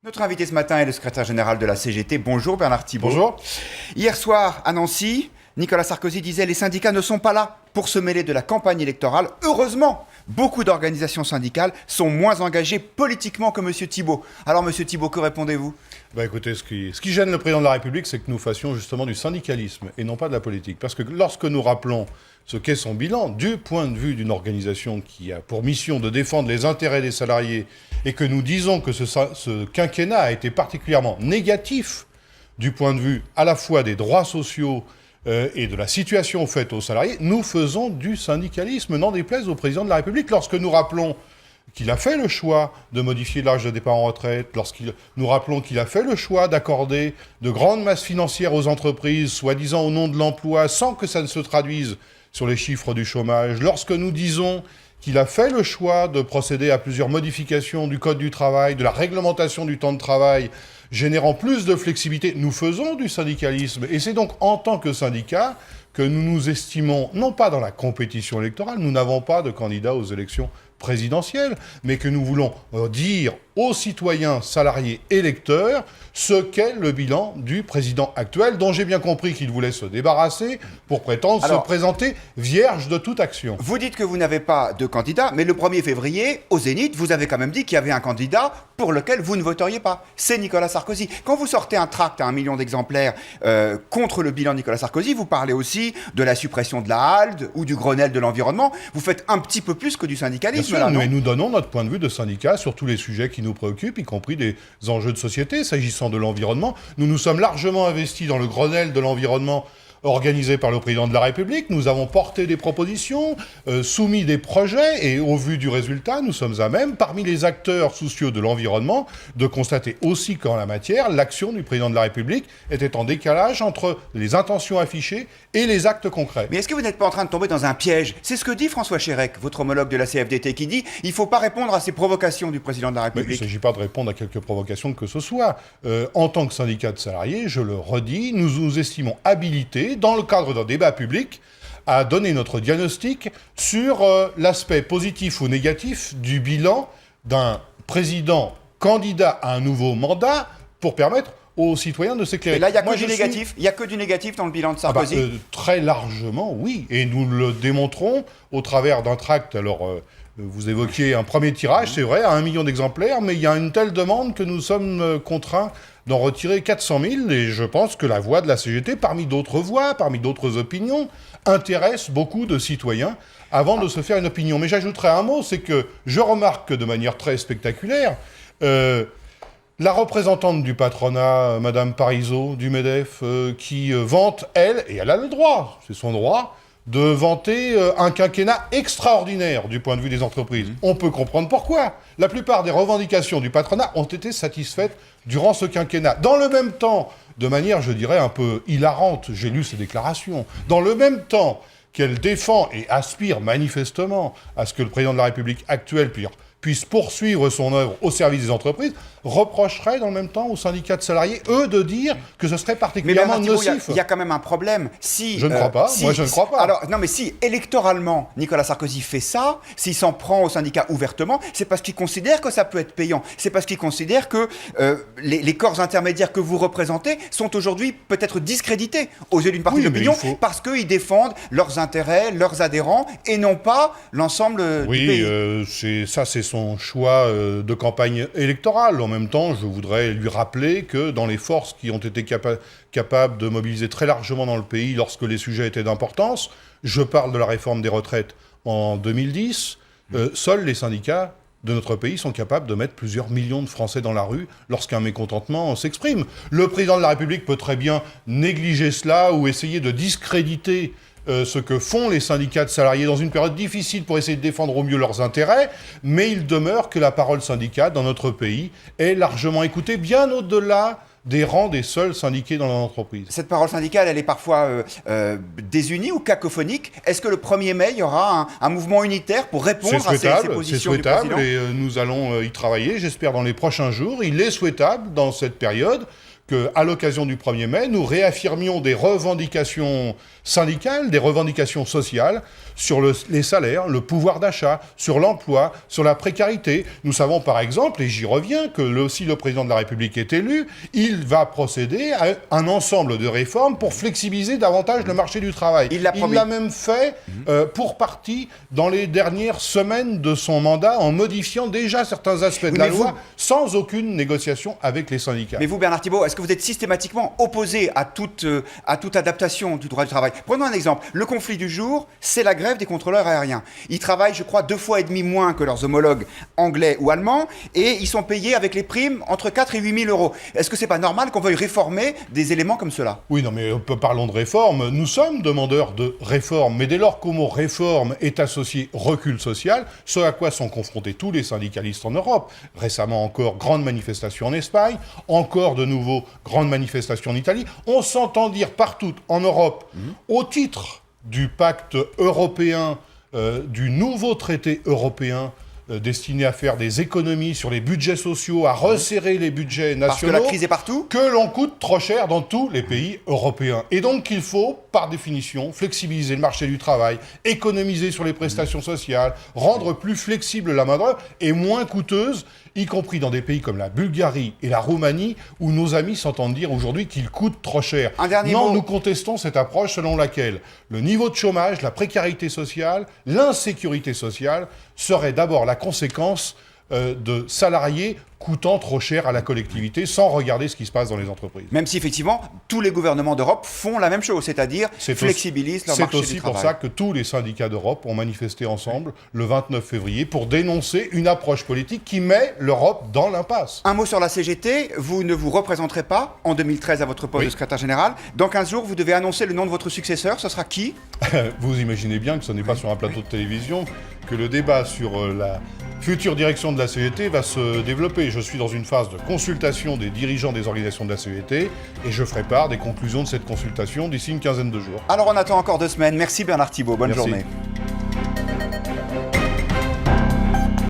Notre invité ce matin est le secrétaire général de la CGT. Bonjour Bernard Thibault. Bonjour. Hier soir à Nancy, Nicolas Sarkozy disait « Les syndicats ne sont pas là pour se mêler de la campagne électorale. Heureusement, beaucoup d'organisations syndicales sont moins engagées politiquement que M. Thibault. » Alors M. Thibault, que répondez-vous ? Écoutez, ce qui gêne le président de la République, c'est que nous fassions justement du syndicalisme et non pas de la politique. Parce que lorsque nous rappelons ce qu'est son bilan, du point de vue d'une organisation qui a pour mission de défendre les intérêts des salariés, et que nous disons que ce quinquennat a été particulièrement négatif du point de vue à la fois des droits sociaux et de la situation faite aux salariés, nous faisons du syndicalisme, n'en déplaise au président de la République. Lorsque nous rappelons qu'il a fait le choix de modifier l'âge de départ en retraite, nous rappelons qu'il a fait le choix d'accorder de grandes masses financières aux entreprises, soi-disant au nom de l'emploi, sans que ça ne se traduise sur les chiffres du chômage, lorsque nous disons qu'il a fait le choix de procéder à plusieurs modifications du Code du travail, de la réglementation du temps de travail, générant plus de flexibilité, nous faisons du syndicalisme. Et c'est donc en tant que syndicat que nous nous estimons, non pas dans la compétition électorale, nous n'avons pas de candidat aux élections présidentielles, mais que nous voulons dire aux citoyens, salariés, électeurs, ce qu'est le bilan du président actuel, dont j'ai bien compris qu'il voulait se débarrasser pour prétendre se présenter vierge de toute action. Vous dites que vous n'avez pas de candidat, mais le 1er février, au Zénith, vous avez quand même dit qu'il y avait un candidat pour lequel vous ne voteriez pas. C'est Nicolas Sarkozy. Quand vous sortez un tract à 1 million d'exemplaires contre le bilan de Nicolas Sarkozy, vous parlez aussi de la suppression de la HALD ou du Grenelle de l'environnement. Vous faites un petit peu plus que du syndicalisme. Bien sûr, nous donnons notre point de vue de syndicat sur tous les sujets qui nous préoccupent, y compris des enjeux de société. S'agissant de l'environnement, nous nous sommes largement investis dans le Grenelle de l'environnement organisé par le président de la République. Nous avons porté des propositions, soumis des projets, et au vu du résultat, nous sommes à même, parmi les acteurs soucieux de l'environnement, de constater aussi qu'en la matière, l'action du président de la République était en décalage entre les intentions affichées et les actes concrets. Mais est-ce que vous n'êtes pas en train de tomber dans un piège ? C'est ce que dit François Chérec, votre homologue de la CFDT, qui dit « il ne faut pas répondre à ces provocations du président de la République ». Mais il ne s'agit pas de répondre à quelques provocations que ce soit. En tant que syndicat de salariés, je le redis, nous nous estimons habilités, dans le cadre d'un débat public, à donner notre diagnostic sur l'aspect positif ou négatif du bilan d'un président candidat à un nouveau mandat pour permettre aux citoyens de s'éclairer. Et là, il n'y a que du négatif. Il n'y a que du négatif dans le bilan de Sarkozy. Très largement, oui. Et nous le démontrons au travers d'un tract. Alors, vous évoquiez un premier tirage, c'est vrai, à 1 million d'exemplaires, mais il y a une telle demande que nous sommes contraints d'en retirer 400 000, et je pense que la voix de la CGT, parmi d'autres voix, parmi d'autres opinions, intéresse beaucoup de citoyens avant de se faire une opinion. Mais j'ajouterai un mot, c'est que je remarque que de manière très spectaculaire, la représentante du patronat, Madame Parizeau, du MEDEF, qui vante, elle, et elle a le droit, c'est son droit, de vanter un quinquennat extraordinaire du point de vue des entreprises. On peut comprendre pourquoi. La plupart des revendications du patronat ont été satisfaites durant ce quinquennat. Dans le même temps, de manière, je dirais, un peu hilarante, j'ai lu ces déclarations, dans le même temps qu'elle défend et aspire manifestement à ce que le président de la République actuel puisse poursuivre son œuvre au service des entreprises, reprocherait dans le même temps aux syndicats de salariés, eux, de dire que ce serait particulièrement nocif. Il y a quand même un problème. Je ne crois pas. Moi, je ne crois pas. Alors, non, mais si, électoralement, Nicolas Sarkozy fait ça, s'il s'en prend aux syndicats ouvertement, c'est parce qu'il considère que ça peut être payant. C'est parce qu'il considère que les corps intermédiaires que vous représentez sont aujourd'hui peut-être discrédités aux yeux d'une partie de l'opinion parce qu'ils défendent leurs intérêts, leurs adhérents, et non pas l'ensemble du pays. Oui, c'est son choix de campagne électorale. En même temps, je voudrais lui rappeler que dans les forces qui ont été capables de mobiliser très largement dans le pays lorsque les sujets étaient d'importance, je parle de la réforme des retraites en 2010, seuls les syndicats de notre pays sont capables de mettre plusieurs millions de Français dans la rue lorsqu'un mécontentement s'exprime. Le président de la République peut très bien négliger cela ou essayer de discréditer ce que font les syndicats de salariés dans une période difficile pour essayer de défendre au mieux leurs intérêts, mais il demeure que la parole syndicale dans notre pays est largement écoutée, bien au-delà des rangs des seuls syndiqués dans l'entreprise. Cette parole syndicale, elle est parfois désunie ou cacophonique. Est-ce que le 1er mai, il y aura un mouvement unitaire pour répondre à ces positions du président ? C'est souhaitable et nous allons y travailler, j'espère, dans les prochains jours. Il est souhaitable, dans cette période, qu'à l'occasion du 1er mai, nous réaffirmions des revendications syndicales, des revendications sociales sur les salaires, le pouvoir d'achat, sur l'emploi, sur la précarité. Nous savons par exemple, et j'y reviens, que si le président de la République est élu, il va procéder à un ensemble de réformes pour flexibiliser davantage le marché du travail. Il l'a même fait pour partie dans les dernières semaines de son mandat en modifiant déjà certains aspects de la loi sans aucune négociation avec les syndicats. Mais vous, Bernard Thibault, est-ce que vous êtes systématiquement opposé à toute adaptation du droit du travail? Prenons un exemple. Le conflit du jour, c'est la grève des contrôleurs aériens. Ils travaillent, je crois, 2,5 fois moins que leurs homologues anglais ou allemands, et ils sont payés avec les primes entre 4 et 8 000 euros. Est-ce que c'est pas normal qu'on veuille réformer des éléments comme cela? Oui, non, mais parlons de réforme. Nous sommes demandeurs de réforme, mais dès lors qu'au mot réforme est associé recul social, ce à quoi sont confrontés tous les syndicalistes en Europe. Récemment encore, grande manifestation en Espagne, encore de nouveau, grande manifestation en Italie. On s'entend dire partout en Europe, au titre du pacte européen, du nouveau traité européen, destiné à faire des économies sur les budgets sociaux, à resserrer les budgets nationaux. Parce que la crise est partout. Que l'on coûte trop cher dans tous les pays européens. Et donc il faut, par définition, flexibiliser le marché du travail, économiser sur les prestations sociales, rendre plus flexible la main-d'œuvre et moins coûteuse, y compris dans des pays comme la Bulgarie et la Roumanie, où nos amis s'entendent dire aujourd'hui qu'ils coûtent trop cher. Non, nous contestons cette approche selon laquelle le niveau de chômage, la précarité sociale, l'insécurité sociale serait d'abord la conséquence de salariés coûtant trop cher à la collectivité sans regarder ce qui se passe dans les entreprises. Même si effectivement, tous les gouvernements d'Europe font la même chose, c'est-à-dire flexibilisent leur marché du travail. C'est aussi pour ça que tous les syndicats d'Europe ont manifesté ensemble le 29 février pour dénoncer une approche politique qui met l'Europe dans l'impasse. Un mot sur la CGT, vous ne vous représenterez pas en 2013 à votre poste de secrétaire général. Dans 15 jours, vous devez annoncer le nom de votre successeur, ce sera qui? Vous imaginez bien que ce n'est pas sur un plateau de télévision que le débat sur la future direction de la CGT va se développer. Je suis dans une phase de consultation des dirigeants des organisations de la CGT et je ferai part des conclusions de cette consultation d'ici une quinzaine de jours. Alors on attend encore 2 semaines. Merci Bernard Thibault, bonne journée.